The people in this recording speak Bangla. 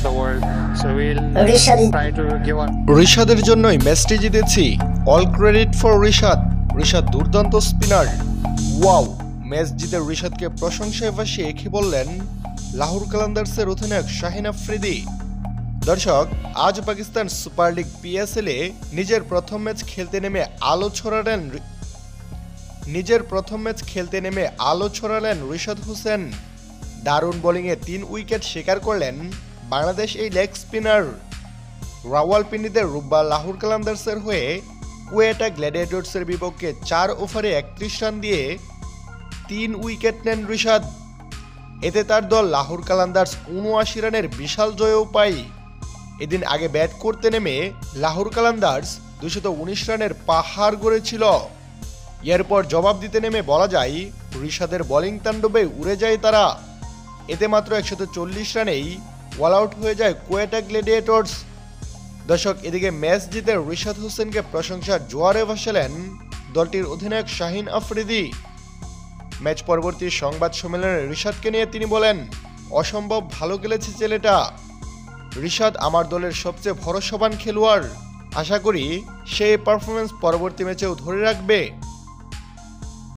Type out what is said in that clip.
of the world. So we'll try to give one. রিশাদের জন্যই ম্যাচটি জিতেছি। All credit for Rishad. Rishad দুর্দান্ত স্পিনার। ওয়াও! ম্যাচ জিতে রিশাদকে প্রশংসায় ভাসিয়ে কি বললেন লাহোর কালান্দার্সের অধিনায়ক শাহিন আফ্রিদি। দর্শক, আজ পাকিস্তান সুপার লিগ PSL এ নিজের প্রথম ম্যাচ খেলতে নেমে আলো ছড়ালেন রিশাদ হোসেন। দারুণ বোলিংয়ে 3 উইকেট শিকার করলেন বাংলাদেশ এই লেগ স্পিনার। রাওয়ালপিন্ডিতে রোববার লাহোর কালান্দার্সের হয়ে কোয়েটা গ্ল্যাডিয়েটর্সের বিপক্ষে 4 ওভারে 31 রান দিয়ে 3 উইকেট নেন রিশাদ। এতে তার দল লাহোর কালান্দার্স 79 রানের বিশাল জয়ও পায়। এদিন আগে ব্যাট করতে নেমে লাহোর কালান্দার্স 219 রানের পাহাড় গড়েছিল। এরপর জবাব দিতে নেমে বলা যায় রিশাদের বোলিং তাণ্ডবে উড়ে যায় তারা। এতে মাত্র 140 রানেই অল আউট হয়ে যায় কোয়েটা গ্ল্যাডিয়েটর্স। দর্শক, এদিকে ম্যাচ জিতে রিশাদ হোসেনকে প্রশংসার জোয়ারে ভাসালেন দলটির অধিনায়ক শাহিন আফ্রিদি। ম্যাচ পরবর্তী সংবাদ সম্মেলনে রিশাদকে নিয়ে তিনি বলেন, অসম্ভব ভালো খেলেছে ছেলেটা। রিশাদ আমার দলের সবচেয়ে ভরসাবান খেলোয়াড়। আশা করি সেই পারফরমেন্স পরবর্তী ম্যাচেও ধরে রাখবে।